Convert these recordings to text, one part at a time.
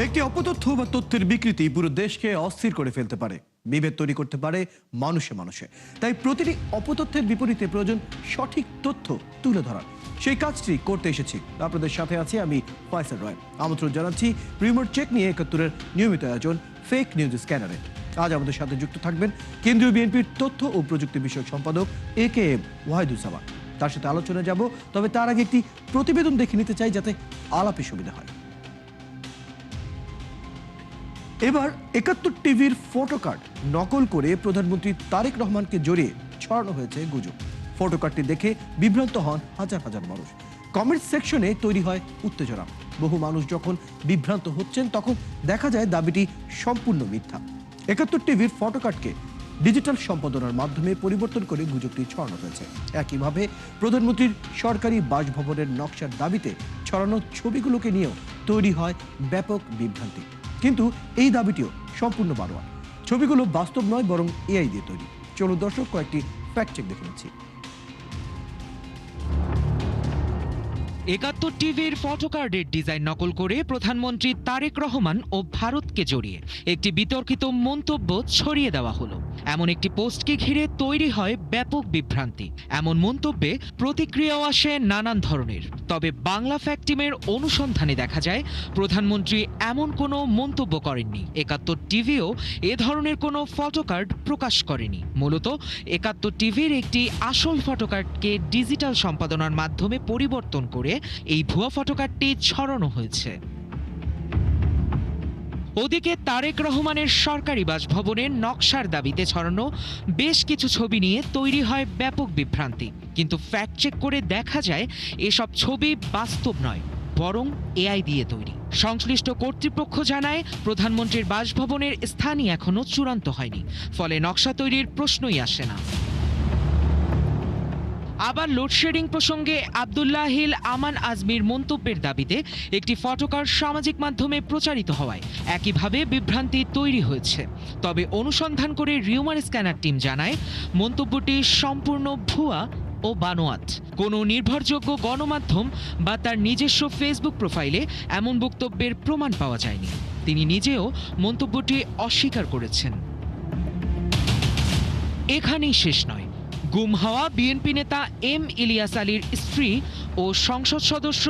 একটি অপতথ্য বা তথ্যের বিকৃতি পুরো দেশকে অস্থির করে ফেলতে পারে, বিভেদ তৈরি করতে পারে মানুষে মানুষে। তাই প্রতিটি অপতথ্যের বিপরীতে প্রয়োজন সঠিক তথ্য তুলে ধরার। সেই কাজটি করতে এসেছি। আপনাদের সাথে আছি আমি ফয়সাল রয়। আমন্ত্রণ জানাচ্ছি রিমোট চেক নিয়ে ৭১-এর নিয়মিত আয়োজন ফেক নিউজ স্ক্যানারে। আজ আমাদের সাথে যুক্ত থাকবেন কেন্দ্রীয় বিএনপির তথ্য ও প্রযুক্তি বিষয়ক সম্পাদক AKM ওয়াহিদুজ্জামান। তার সাথে আলোচনায় যাব, তবে তার আগে একটি প্রতিবেদন দেখে নিতে চাই যাতে আলাপে সুবিধা হয়। এবার ৭১ টিভির ফটো কার্ড নকল করে প্রধানমন্ত্রী তারেক রহমানকে জড়িয়ে ছড়ানো হয়েছে গুজব। ফটো কার্ডটি দেখে বিভ্রান্ত হন হাজার হাজার মানুষ। কমেন্ট সেকশনে তৈরি হয় উত্তেজনা। বহু মানুষ যখন বিভ্রান্ত হচ্ছেন তখন দেখা যায় দাবিটি সম্পূর্ণ মিথ্যা। ৭১ টিভির ফটো কার্ডকে ডিজিটাল সম্পাদনার মাধ্যমে পরিবর্তন করে গুজবটি ছড়ানো হয়েছে। একইভাবে প্রধানমন্ত্রীর সরকারি বাসভবনের নকশার দাবিতে ছড়ানো ছবিগুলোকে নিয়েও তৈরি হয় ব্যাপক বিভ্রান্তি। কিন্তু এই দাবিটিও সম্পূর্ণ বানোয়াট। ছবিগুলো বাস্তব নয়, বরং AI দিয়ে তৈরি। চলুন দর্শক কয়েকটি ফ্যাক্ট চেক দেখে নিচ্ছি। ৭১ টিভির ফটোকার্ডের ডিজাইন নকল করে প্রধানমন্ত্রী তারেক রহমান ও ভারতকে জড়িয়ে একটি বিতর্কিত মন্তব্য ছড়িয়ে দেওয়া হলো। এমন একটি পোস্টকে ঘিরে তৈরি হয় ব্যাপক বিভ্রান্তি। এমন মন্তব্যে প্রতিক্রিয়াও আসে নানান ধরনের। তবে বাংলা ফ্যাক্ট টিমের অনুসন্ধানে দেখা যায় প্রধানমন্ত্রী এমন কোনো মন্তব্য করেননি। ৭১ টিভিও এ ধরনের কোনো ফটোকার্ড প্রকাশ করেনি। মূলত ৭১ টিভির একটি আসল ফটোকার্ডকে ডিজিটাল সম্পাদনার মাধ্যমে পরিবর্তন করে এই ভুয়া ফটোকার্ডটি ছড়ানো হয়েছে। ওদিকে তারেক রহমানের সরকারি বাসভবনের নকশার দাবিতে ছড়ানো বেশ কিছু ছবি নিয়ে তৈরি হয় ব্যাপক বিভ্রান্তি। কিন্তু ফ্যাক্ট চেক করে দেখা যায় এসব ছবি বাস্তব নয়, বরং AI দিয়ে তৈরি। সংশ্লিষ্ট কর্তৃপক্ষ জানায় প্রধানমন্ত্রীর বাসভবনের স্থানই এখনো চূড়ান্ত হয়নি, ফলে নকশা তৈরির প্রশ্নই আসে না। আবার লোডশেডিং প্রসঙ্গে আব্দুল্লাহিল আমান আজমির মন্তব্যের দাবিতে একটি ফটোকার্ড সামাজিক মাধ্যমে প্রচারিত হওয়ায় একইভাবে বিভ্রান্তি তৈরি হয়েছে। তবে অনুসন্ধান করে রিউমার স্ক্যানার টিম জানায় মন্তব্যটি সম্পূর্ণ ভুয়া ও বানোয়াট। কোনো নির্ভরযোগ্য গণমাধ্যম বা তার নিজস্ব ফেসবুক প্রোফাইলে এমন বক্তব্যের প্রমাণ পাওয়া যায়নি। তিনি নিজেও মন্তব্যটি অস্বীকার করেছেন। এখানেই শেষ নয়। গুম হওয়া বিএনপি নেতা M ইলিয়াস আলীর স্ত্রী ও সংসদ সদস্য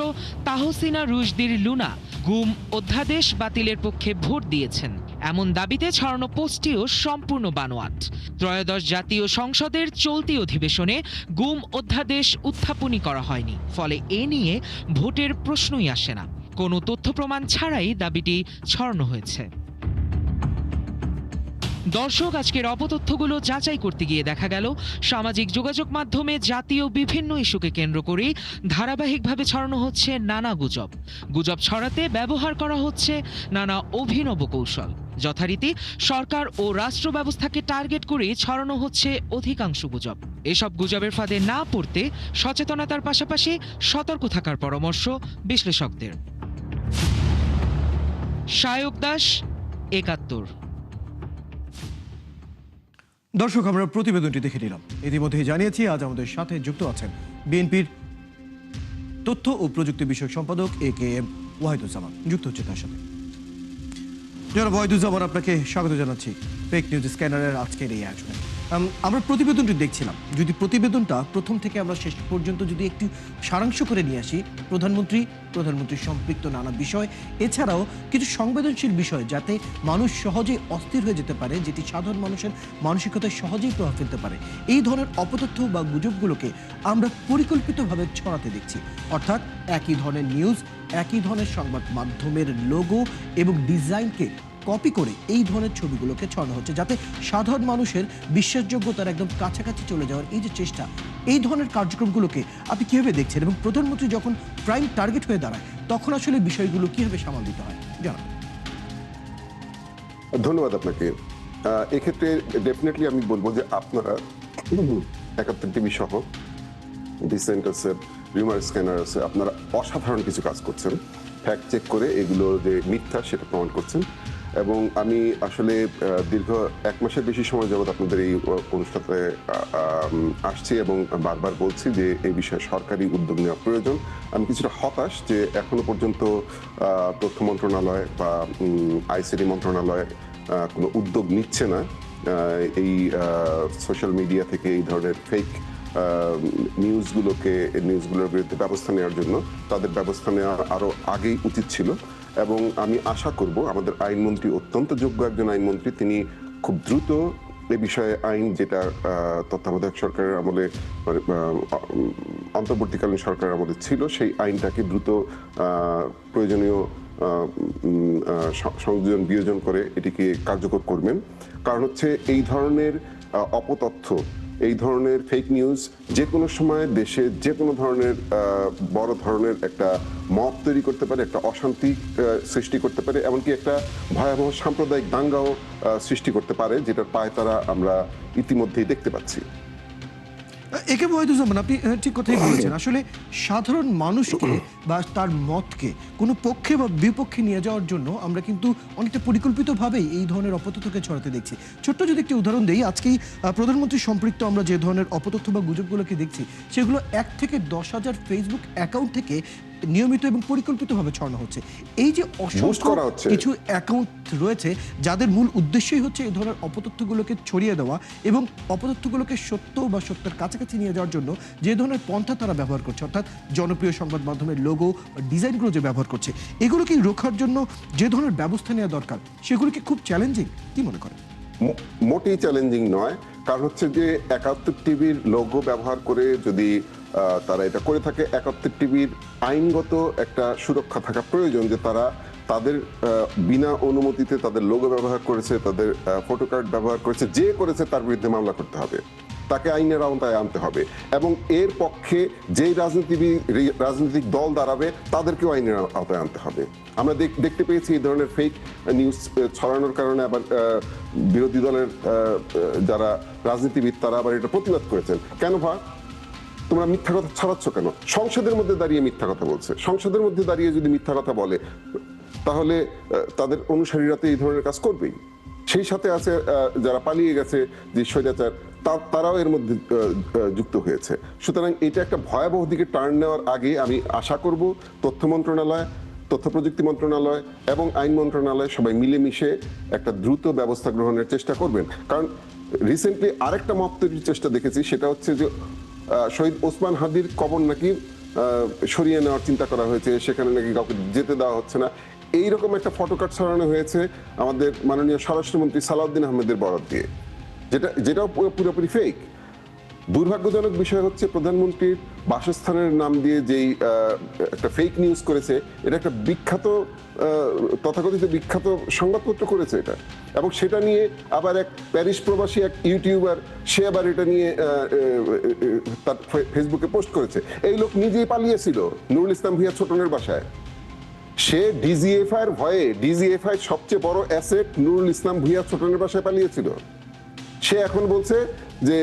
তাহসিনা রুশদীর লুনা গুম অধ্যাদেশ বাতিলের পক্ষে ভোট দিয়েছেন। এমন দাবিতে ছড়ানো পোস্টটিও সম্পূর্ণ বানোয়াট। ত্রয়োদশ জাতীয় সংসদের চলতি অধিবেশনে গুম অধ্যাদেশ উত্থাপনই করা হয়নি, ফলে এ নিয়ে ভোটের প্রশ্নই আসে না। কোনো তথ্য প্রমাণ ছাড়াই দাবিটি ছড়ানো হয়েছে। দর্শক, আজকের অপতথ্যগুলো যাচাই করতে গিয়ে দেখা গেল সামাজিক যোগাযোগ মাধ্যমে জাতীয় বিভিন্ন ইস্যুকে কেন্দ্র করে ধারাবাহিকভাবে ছড়ানো হচ্ছে নানা গুজব। গুজব ছড়াতে ব্যবহার করা হচ্ছে নানা অভিনব কৌশল। যথারীতি সরকার ও রাষ্ট্র ব্যবস্থাকে টার্গেট করে ছড়ানো হচ্ছে অধিকাংশ গুজব। এসব গুজবের ফাঁদে না পড়তে সচেতনতার পাশাপাশি সতর্ক থাকার পরামর্শ বিশ্লেষকদের। সায়ক দাস, ৭১। দর্শক, আমরা প্রতিবেদনটি দেখে নিলাম। ইতিমধ্যেই জানিয়েছি আজ আমাদের সাথে যুক্ত আছেন বিএনপির তথ্য ও প্রযুক্তি বিষয়ক সম্পাদক AKM ওয়াহিদুজ্জামান। যুক্ত হচ্ছে তার সাথে। জনাব ওয়াহিদুজ্জামান, আপনাকে স্বাগত জানাচ্ছি ফেক নিউজ স্ক্যানারের আজকের এই আয়োজনে। আমরা প্রতিবেদনটি দেখছিলাম। যদি প্রতিবেদনটা প্রথম থেকে আমরা শেষ পর্যন্ত যদি একটু সারাংশ করে নিয়ে আসি, প্রধানমন্ত্রীর সম্পৃক্ত নানা বিষয়, এছাড়াও কিছু সংবেদনশীল বিষয় যাতে মানুষ সহজেই অস্থির হয়ে যেতে পারে, যেটি সাধারণ মানুষের মানসিকতায় সহজেই প্রভাব ফেলতে পারে, এই ধরনের অপতথ্য বা গুজবগুলোকে আমরা পরিকল্পিতভাবে ছড়াতে দেখছি। অর্থাৎ একই ধরনের নিউজ, একই ধরনের সংবাদ মাধ্যমের লোগো এবং ডিজাইনকে কপি করে এই ধরনের ছবিগুলোকে ছড়ানো হচ্ছে, যাতে সাধারণ মানুষের বিশ্বাসযোগ্যতার একদম কাছাকাছি চলে যাওয়ার এই যে চেষ্টা, এই ধরনের কার্যক্রমগুলোকে আপনি কিভাবে দেখছেন? এবং প্রধানমন্ত্রী যখন প্রাইম টার্গেট হয়ে দাঁড়ায় তখন আসলে বিষয়গুলো কিভাবে সামাল দিতে হয় জানান। ধন্যবাদ আপনাকে। এক্ষেত্রে ডেফিনেটলি আমি বলবো যে আপনারা ৭১ টিভি সহ ডিসেন্ট আছে, রিউমার স্ক্যানার আছে, আপনারা অসাধারণ কিছু কাজ করছেন। ফ্যাক্ট চেক করে এগুলো যে মিথ্যা সেটা প্রমাণ করছেন। এবং আমি আসলে দীর্ঘ 1 মাসের বেশি সময় যাবত আপনাদের এই অনুষ্ঠানে আসছি এবং বারবার বলছি যে এই বিষয়ে সরকারি উদ্যোগ নেওয়া প্রয়োজন। আমি কিছুটা হতাশ যে এখনো পর্যন্ত তথ্য মন্ত্রণালয় বা আইসিটি মন্ত্রণালয় কোনো উদ্যোগ নিচ্ছে না এই সোশ্যাল মিডিয়া থেকে এই ধরনের ফেক নিউজগুলোর বিরুদ্ধে ব্যবস্থা নেওয়ার জন্য। তাদের ব্যবস্থা নেওয়া আরো আগেই উচিত ছিল এবং আমি আশা করব আমাদের আইনমন্ত্রী অত্যন্ত যোগ্য একজন আইনমন্ত্রী, তিনি খুব দ্রুত এ বিষয়ে আইন যেটা তত্ত্বাবধায়ক সরকারের আমলে অন্তর্বর্তীকালীন সরকারের আমলে ছিল সেই আইনটাকে দ্রুত প্রয়োজনীয় সংযোজন বিয়োজন করে এটিকে কার্যকর করবেন। কারণ হচ্ছে এই ধরনের অপতথ্য, এই ধরনের ফেক নিউজ যে কোনো সময় দেশে যে কোনো ধরনের বড় ধরনের একটা মব তৈরি করতে পারে, একটা অশান্তি সৃষ্টি করতে পারে, এমনকি একটা ভয়াবহ সাম্প্রদায়িক দাঙ্গাও সৃষ্টি করতে পারে, যেটার পায়তারা আমরা ইতিমধ্যেই দেখতে পাচ্ছি। একে ওয়াহিদুজ্জামান, আপনি ঠিক কথাই বলেছেন। আসলে সাধারণ মানুষকে বা তার মতকে কোনো পক্ষে বা বিপক্ষে নিয়ে যাওয়ার জন্য আমরা কিন্তু অনেকটা পরিকল্পিতভাবেই এই ধরনের অপতথ্যকে ছড়াতে দেখছি। ছোট্ট যদি একটি উদাহরণ দিই, আজকেই প্রধানমন্ত্রী সম্পৃক্ত আমরা যে ধরনের অপতথ্য বা গুজবগুলোকে দেখছি সেগুলো 1 থেকে 10,000 ফেসবুক অ্যাকাউন্ট থেকে নিয়মিত এবং পরিকল্পিতভাবে ছড়ানো হচ্ছে। এই যে অসংখ্য কিছু অ্যাকাউন্ট রয়েছে যাদের মূল উদ্দেশ্যই হচ্ছে এই ধরনের অপতথ্যগুলোকে ছড়িয়ে দেওয়া এবং অপতথ্যগুলোকে সত্য বা সত্যের কাছাকাছি নিয়ে যাওয়ার জন্য যে ধরনের পন্থা তারা ব্যবহার করছে, অর্থাৎ জনপ্রিয় সংবাদ মাধ্যমের লোগো ডিজাইনগুলো যে ব্যবহার করছে, এগুলোকে রোখার জন্য যে ধরনের ব্যবস্থা নেওয়া দরকার সেগুলোকে খুব চ্যালেঞ্জিং কি মনে করেন? মোটেই চ্যালেঞ্জিং নয়, কারণ হচ্ছে যে 71 টিভির লোগো ব্যবহার করে যদি তারা এটা করে থাকে, 71 টিভির আইনগত একটা সুরক্ষা থাকা প্রয়োজন যে তারা তাদের বিনা অনুমতিতে তাদের লোগো ব্যবহার করেছে, তাদের ফটো কার্ড ব্যবহার করেছে, যে করেছে তার বিরুদ্ধে মামলা করতে হবে, তাকে আইনের আওতায় আনতে হবে এবং এর পক্ষে যেই রাজনৈতিক দল দাঁড়াবে তাদেরকেও আইনের আওতায় আনতে হবে। আমরা দেখতে পেয়েছি এই ধরনের ফেক নিউজ ছড়ানোর কারণে আবার বিরোধী দলের যারা রাজনীতিবিদ তারা আবার এটা প্রতিবাদ করেছেন। কেন তোমরা মিথ্যা কথা ছড়াচ্ছ কেন? সংসদের মধ্যে দাঁড়িয়ে মিথ্যা কথা বলছে। সংসদের মধ্যে দাঁড়িয়ে যদি মিথ্যা কথা বলে তাহলে তাদের অনুসারীরা তো এই ধরনের কাজ করবেই। সেই সাথে আছে যারা পালিয়ে গেছে যে স্বৈরাচার, তারাও এর মধ্যে যুক্ত হয়েছে। সুতরাং এটা একটা ভয়াবহ দিকে টার্ন নেওয়ার আগে আমি আশা করব তথ্য মন্ত্রণালয়, তথ্য প্রযুক্তি মন্ত্রণালয় এবং আইন মন্ত্রণালয় সবাই মিলেমিশে একটা দ্রুত ব্যবস্থা গ্রহণের চেষ্টা করবেন। কারণ রিসেন্টলি আরেকটা মব তৈরির চেষ্টা দেখেছি, সেটা হচ্ছে যে শহীদ ওসমান হাদির কবর নাকি সরিয়ে নেওয়ার চিন্তা করা হয়েছে, সেখানে নাকি কাউকে যেতে দেওয়া হচ্ছে না, এইরকম একটা ফটোকার্ড ছড়ানো হয়েছে আমাদের মাননীয় স্বরাষ্ট্রমন্ত্রী সালাউদ্দিন আহমেদের বরাত দিয়ে, যেটাও পুরোপুরি ফেক। দুর্ভাগ্যজনক বিষয় হচ্ছে প্রধানমন্ত্রীর বাসস্থানের নাম দিয়ে যেই একটা ফেক নিউজ করেছে, এটা একটা বিখ্যাত তথাকথিত বিখ্যাত সংবাদপত্র করেছে এটা, এবং সেটা নিয়ে আবার এক প্যারিস প্রবাসী এক ইউটিউবার সে আবার এটা নিয়ে তার ফেসবুকে পোস্ট করেছে। এই লোক নিজেই পালিয়েছিল নুরুল ইসলাম ভূঁইয়া ছোটনের বাসায়। সে ডিজিএফআই এর ভয়ে, ডিজিএফআই সবচেয়ে বড় অ্যাসেট নুরুল ইসলাম ভূঁইয়া ছোটনের বাসায় পালিয়েছিল। সে এখন বলছে যে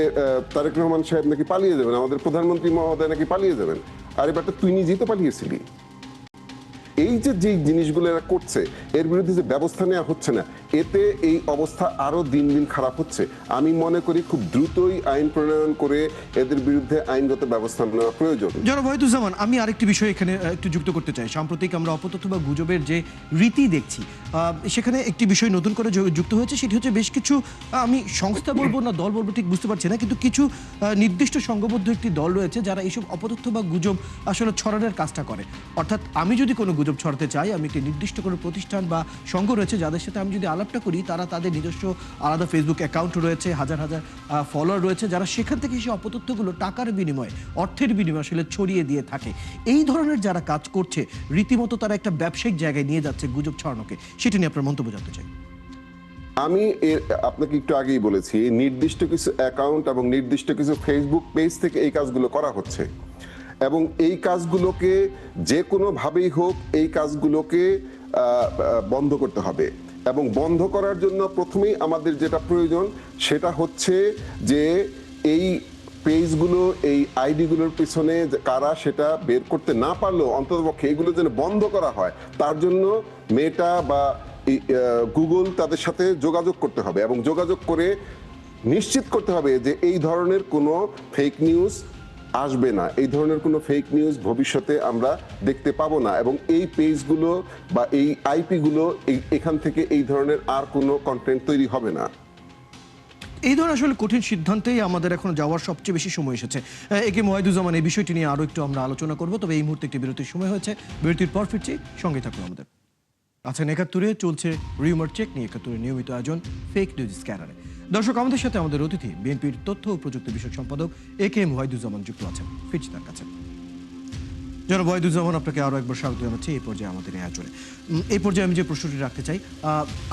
তারেক রহমান সাহেব নাকি পালিয়ে যাবেন, আমাদের প্রধানমন্ত্রী মহোদয় নাকি পালিয়ে যাবেন। আর এবারটা তুই নিজেই তো পালিয়েছিলি। এই যে জিনিসগুলো এরা করছে, এর বিরুদ্ধে যে ব্যবস্থা নেওয়া হচ্ছে না, এতে এই অবস্থা আরো দিন দিন খারাপ হচ্ছে। আমি মনে করি খুব দ্রুতই আইন প্রণয়ন করে এদের বিরুদ্ধে আইনগত ব্যবস্থা নেওয়া প্রয়োজন। জনাব ওয়াহিদুজ্জামান, আমি আরেকটি বিষয় এখানে একটু যুক্ত করতে চাই। সাম্প্রতিক আমরা অপতথ্য বা গুজবের যে রীতি দেখছি, সেখানে একটি বিষয় নতুন করে যুক্ত হয়েছে, সেটি হচ্ছে বেশ কিছু, আমি সংস্থা বলবো না দল বলবো ঠিক বুঝতে পারছি না, কিন্তু কিছু নির্দিষ্ট সংঘবদ্ধ একটি দল রয়েছে যারা এইসব অপতথ্য বা গুজব আসলে ছড়ানোর কাজটা করে। অর্থাৎ আমি যদি কোনো গুজব ছড়াতে চাই, আমি একটি নির্দিষ্ট কোনো প্রতিষ্ঠান বা সংঘ রয়েছে যাদের সাথে আমি যদি আলাপটা করি, তারা তাদের নিজস্ব আলাদা ফেসবুক অ্যাকাউন্ট রয়েছে, হাজার হাজার ফলোয়ার রয়েছে, যারা সেখান থেকে সেই অপতথ্যগুলো টাকার বিনিময়ে, অর্থের বিনিময়ে আসলে ছড়িয়ে দিয়ে থাকে। এই ধরনের যারা কাজ করছে, রীতিমতো তারা একটা ব্যবসায়িক জায়গায় নিয়ে যাচ্ছে গুজব ছড়ানোকে, সেটা নিয়ে আপনার মন্তব্য জানতে চাই। আমি আপনাকে একটু আগেই বলেছি, নির্দিষ্ট কিছু অ্যাকাউন্ট এবং নির্দিষ্ট কিছু ফেসবুক পেজ থেকে এই কাজগুলো করা হচ্ছে এবং এই কাজগুলোকে যে কোনোভাবেই হোক এই কাজগুলোকে বন্ধ করতে হবে। এবং বন্ধ করার জন্য প্রথমেই আমাদের যেটা প্রয়োজন সেটা হচ্ছে যে এই পেজগুলো, এই আইডিগুলোর পিছনে কারা সেটা বের করতে না পারলেও অন্ততপক্ষে এগুলো যেন বন্ধ করা হয়। তার জন্য মেটা বা গুগল তাদের সাথে যোগাযোগ করতে হবে এবং যোগাযোগ করে নিশ্চিত করতে হবে যে এই ধরনের কোনো ফেক নিউজ আসবে না, এই ধরনের কোনো ফেক নিউজ ভবিষ্যতে আমরা দেখতে পাবো না, এবং এই পেজগুলো বা এই আইপিগুলো এখান থেকে এই ধরনের আর কোনো কন্টেন্ট তৈরি হবে না। এই ধরনের আসলে কঠিন সিদ্ধান্তেই আমাদের এখন যাওয়ার সবচেয়ে বেশি সময় এসেছে। একে ওয়াহিদুজ্জামান, এই বিষয়টি নিয়ে আরও একটু আমরা আলোচনা করব, তবে এই মুহূর্তে একটি বিরতির সময় হয়েছে। বিরতির পর ফিরছি, সঙ্গে থাকুন আমাদের। আছেন একাত্তরে, চলছে রিউমার চেক নিয়ে একাত্তরের নিয়মিত আয়োজন ফেক নিউজ স্ক্যানারে। দর্শক, আমাদের সাথে আমাদের অতিথি বিএনপির তথ্য ও প্রযুক্তি বিষয়ক সম্পাদক একেএম ওয়াহিদুজ্জামান যুক্ত আছেন। ফিরছি তার কাছে। জনাব ওয়াহিদুজ্জামান, আপনাকে আরও একবার স্বাগত জানাচ্ছি এই পর্যায়ে আমাদের এই আয়োজনে। এই পর্যায়ে আমি যে প্রশ্নটি রাখতে চাই,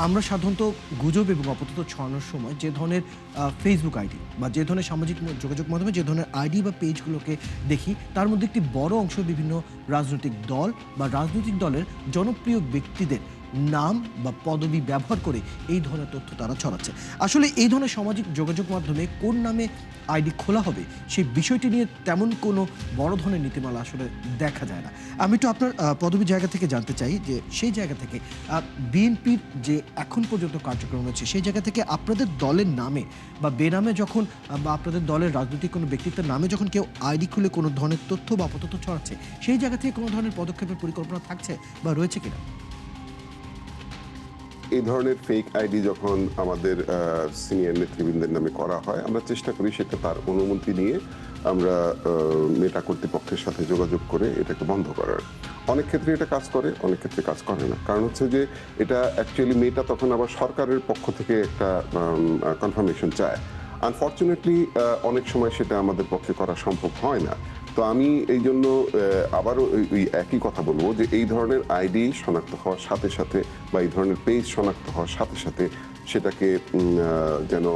আমরা সাধারণত গুজব এবং অপতথ্য ছড়ানোর সময় যে ধরনের ফেসবুক আইডি বা যে ধরনের সামাজিক যোগাযোগ মাধ্যমে যে ধরনের আইডি বা পেজগুলোকে দেখি, তার মধ্যে একটি বড় অংশ বিভিন্ন রাজনৈতিক দল বা রাজনৈতিক দলের জনপ্রিয় ব্যক্তিদের নাম বা পদবি ব্যবহার করে এই ধরনের তথ্য তারা ছড়াচ্ছে। আসলে এই ধরনের সামাজিক যোগাযোগ মাধ্যমে কোন নামে আইডি খোলা হবে সেই বিষয়টি নিয়ে তেমন কোনো বড় ধরনের নীতিমালা আসলে দেখা যায় না। আমি একটু আপনার পদবীর জায়গা থেকে জানতে চাই যে সেই জায়গা থেকে বিএনপির যে এখন পর্যন্ত কার্যক্রম রয়েছে সেই জায়গা থেকে আপনাদের দলের নামে বা বেনামে যখন বা আপনাদের দলের রাজনৈতিক কোনো ব্যক্তিত্বের নামে যখন কেউ আইডি খুলে কোনো ধরনের তথ্য বা অপতথ্য ছড়াচ্ছে, সেই জায়গা থেকে কোনো ধরনের পদক্ষেপের পরিকল্পনা থাকছে বা রয়েছে কিনা? এই ধরনের ফেক আইডি যখন আমাদের সিনিয়র নেতৃবৃন্দের নামে করা হয়, আমরা চেষ্টা করি সেটা তার অনুমতি নিয়ে আমরা মেটা কর্তৃপক্ষের সাথে যোগাযোগ করে এটাকে বন্ধ করার। অনেক ক্ষেত্রে এটা কাজ করে, অনেক ক্ষেত্রে কাজ করে না। কারণ হচ্ছে যে এটা অ্যাকচুয়ালি মেটা তখন আবার সরকারের পক্ষ থেকে একটা কনফার্মেশন চায়। আনফর্চুনেটলি অনেক সময় সেটা আমাদের পক্ষে করা সম্ভব হয় না। তো আমি এই জন্য আবারও ওই একই কথা বলবো যে এই ধরনের আইডি শনাক্ত হওয়ার সাথে সাথে বা এই ধরনের পেজ শনাক্ত হওয়ার সাথে সাথে সেটাকে যেন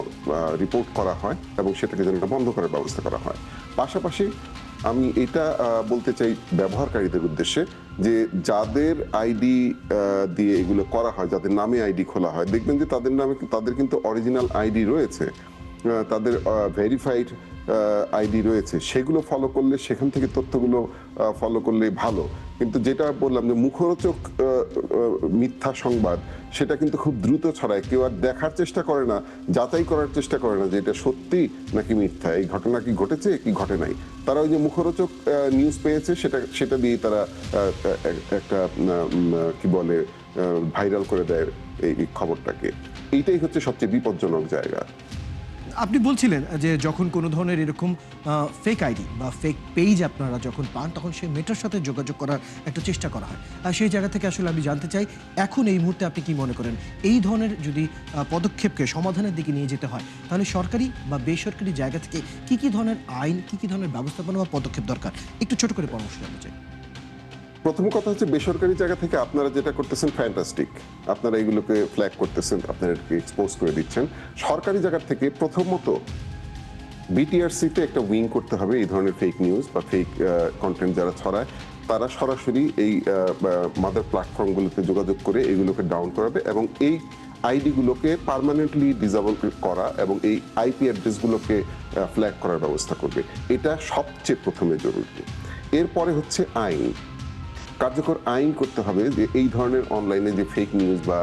রিপোর্ট করা হয় এবং সেটাকে যেন বন্ধ করার ব্যবস্থা করা হয়। পাশাপাশি আমি এটা বলতে চাই ব্যবহারকারীদের উদ্দেশ্যে যে যাদের আইডি দিয়ে এগুলো করা হয়, যাদের নামে আইডি খোলা হয়, দেখবেন যে তাদের কিন্তু অরিজিনাল আইডি রয়েছে, তাদের ভেরিফাইড আইডি রয়েছে, সেগুলো ফলো করলে, সেখান থেকে তথ্যগুলো ফলো করলে ভালো। কিন্তু যেটা বললাম যে মুখরোচক মিথ্যা সংবাদ, সেটা কিন্তু খুব দ্রুত ছড়ায়। কেউ আর দেখার চেষ্টা করে না, যাচাই করার চেষ্টা করে না যে এটা সত্যি নাকি মিথ্যা, এই ঘটনা কি ঘটেছে কি ঘটে নাই। তারা ওই যে মুখরোচক নিউজ পেয়েছে সেটা দিয়ে তারা একটা কি বলে ভাইরাল করে দেয় এই খবরটাকে। এইটাই হচ্ছে সবচেয়ে বিপজ্জনক জায়গা। আপনি বলছিলেন যে যখন কোনো ধরনের এরকম ফেক আইডি বা ফেক পেজ আপনারা যখন পান, তখন সেই মেটার সাথে যোগাযোগ করার একটা চেষ্টা করা হয়। আর সেই জায়গা থেকে আসলে আমি জানতে চাই, এখন এই মুহূর্তে আপনি কি মনে করেন, এই ধরনের যদি পদক্ষেপকে সমাধানের দিকে নিয়ে যেতে হয়, তাহলে সরকারি বা বেসরকারি জায়গা থেকে কি ধরনের আইন, কি ধরনের ব্যবস্থাপনা বা পদক্ষেপ দরকার, একটু ছোট করে পরামর্শ জানতে চাই। প্রথম কথা হচ্ছে বেসরকারি জায়গা থেকে আপনারা যেটা করতেছেন ফ্যান্টাস্টিক, আপনারা এগুলোকে ফ্ল্যাগ করতেছেন, আপনারা এটাকে এক্সপোজ করে দিচ্ছেন। সরকারি জায়গা থেকে প্রথমত বিটিআরসিতে একটা উইং করতে হবে এই ধরনের ফেক নিউজ বা ফেক কন্টেন্ট যারা ছড়ায়, তারা সরাসরি এই মাদার প্ল্যাটফর্মগুলোতে যোগাযোগ করে এগুলোকে ডাউন করাবে এবং এই আইডিগুলোকে পার্মানেন্টলি ডিসেবল করা এবং এই আইপি অ্যাড্রেসগুলোকে ফ্ল্যাগ করার ব্যবস্থা করবে। এটা সবচেয়ে প্রথমে জরুরি। এরপরে হচ্ছে আইন, কার্যকর আইন করতে হবে যে এই ধরনের অনলাইনে যে ফেক নিউজ বা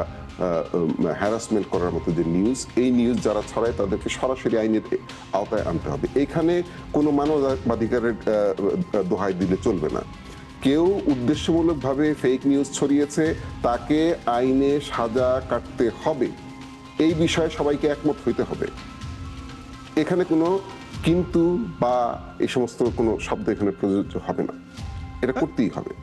হ্যারাসমেন্ট করার মতো যে নিউজ, এই নিউজ যারা ছড়ায় তাদেরকে সরাসরি আইনের আওতায় আনতে হবে। এখানে কোনো মানবাধিকারের দোহাই দিলে চলবে না। কেউ উদ্দেশ্যমূলকভাবে ফেক নিউজ ছড়িয়েছে, তাকে আইনে সাজা কাটতে হবে। এই বিষয়ে সবাইকে একমত হইতে হবে। এখানে কোনো কিন্তু বা এই সমস্ত কোনো শব্দ এখানে প্রযোজ্য হবে না, এটা করতেই হবে।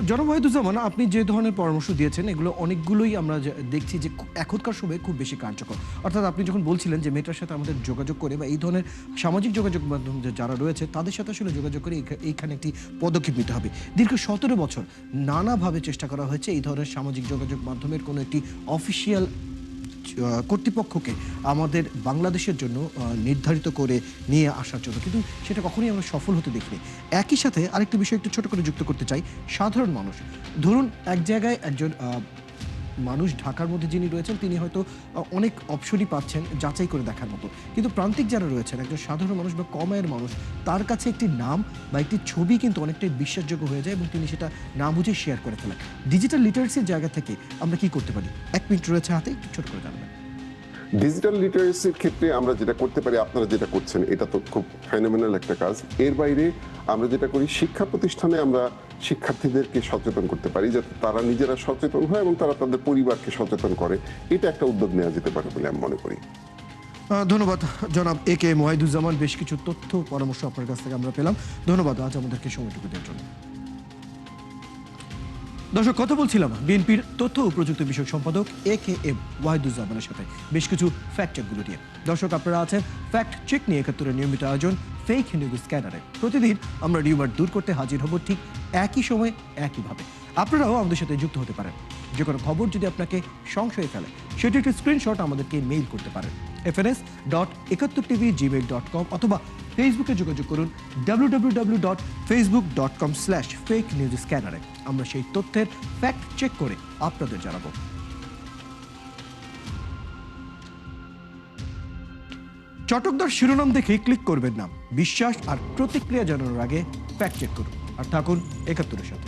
জনাব ওয়াহিদুজ্জামান, আপনি যে ধরনের পরামর্শ দিয়েছেন এগুলো অনেকগুলোই আমরা দেখছি যে এখনকার সময়ে খুব বেশি কার্যকর। অর্থাৎ আপনি যখন বলছিলেন যে মেটার সাথে আমাদের যোগাযোগ করে বা এই ধরনের সামাজিক যোগাযোগ মাধ্যম যারা রয়েছে তাদের সাথে আসলে যোগাযোগ করে এইখানে একটি পদক্ষেপ নিতে হবে। দীর্ঘ 17 বছর নানাভাবে চেষ্টা করা হয়েছে এই ধরনের সামাজিক যোগাযোগ মাধ্যমের কোনো একটি অফিসিয়াল কর্তৃপক্ষকে আমাদের বাংলাদেশের জন্য নির্ধারিত করে নিয়ে আসার জন্য, কিন্তু সেটা কখনোই আমরা সফল হতে দেখিনি। একই সাথে আরেকটি বিষয় একটু ছোট করে যুক্ত করতে চাই। সাধারণ মানুষ, ধরুন এক জায়গায় একজন মানুষ ঢাকার মধ্যে যিনি রয়েছেন তিনি হয়তো অনেক অপশনই পাচ্ছেন যাচাই করে দেখার মতো, কিন্তু প্রান্তিক যারা রয়েছেন একজন সাধারণ মানুষ বা কম আয়ের মানুষ, তার কাছে একটি নাম বা একটি ছবি কিন্তু অনেকটাই বিশ্বাসযোগ্য হয়ে যায় এবং তিনি সেটা না বুঝে শেয়ার করে ফেলেন। ডিজিটাল লিটারেসির জায়গা থেকে আমরা কি করতে পারি? 1 মিনিট রয়েছে হাতে, একটু ছোট করে জানাবেন। ডিজিটাল লিটারেসির ক্ষেত্রে আমরা যেটা করতে পারি, আপনারা যেটা করছেন এটা তো খুব ফেনোমেনাল একটা কাজ। এর বাইরে আমরা যেটা করি, শিক্ষা প্রতিষ্ঠানে আমরা শিক্ষার্থীদেরকে সচেতন করতে পারি যাতে তারা নিজেরা সচেতন হয় এবং তারা তাদের পরিবারকে সচেতন করে। এটা একটা উদ্যোগ নেওয়া যেতে পারে বলে আমি মনে করি। ধন্যবাদ জনাব AKM ওয়াহিদুজ্জামান, বেশ কিছু তথ্য পরামর্শ আপনার কাছ থেকে আমরা পেলাম। ধন্যবাদ আজ আমাদেরকে সময়টুকু দেওয়ার জন্য। দর্শক, কথা বলছিলাম বিএনপির তথ্য ও প্রযুক্তি বিষয়ক সম্পাদক AKM ওয়াহিদুজ্জামানের সাথে বেশ কিছু ফ্যাক্ট চেকগুলো নিয়ে। দর্শক, আপনারা আছেন ফ্যাক্ট চেক নিয়ে 71-এর নিয়মিত আয়োজন ফেক নিউজ স্ক্যানারে। প্রতিদিন আমরা রিউমার দূর করতে হাজির হব ঠিক একই সময় একইভাবে। আপনারাও আমাদের সাথে যুক্ত হতে পারেন। যে কোনো খবর যদি আপনাকে সংশয়ে ফেলে সেটি একটি স্ক্রিনশট আমাদেরকে মেইল করতে পারেন fns.71tv@gmail.com অথবা ফেসবুকে যোগাযোগ করুন www.facebook.com/fake-news-scanner। আমরা সেই তথ্যের ফ্যাক্ট চেক করে আপনাদের জানাবো। চটকদার শিরোনাম দেখে ক্লিক করবেন না, বিশ্বাস আর প্রতিক্রিয়া জানানোর আগে ফ্যাক্ট চেক করুন। আর থাকুন 71-এর সাথে।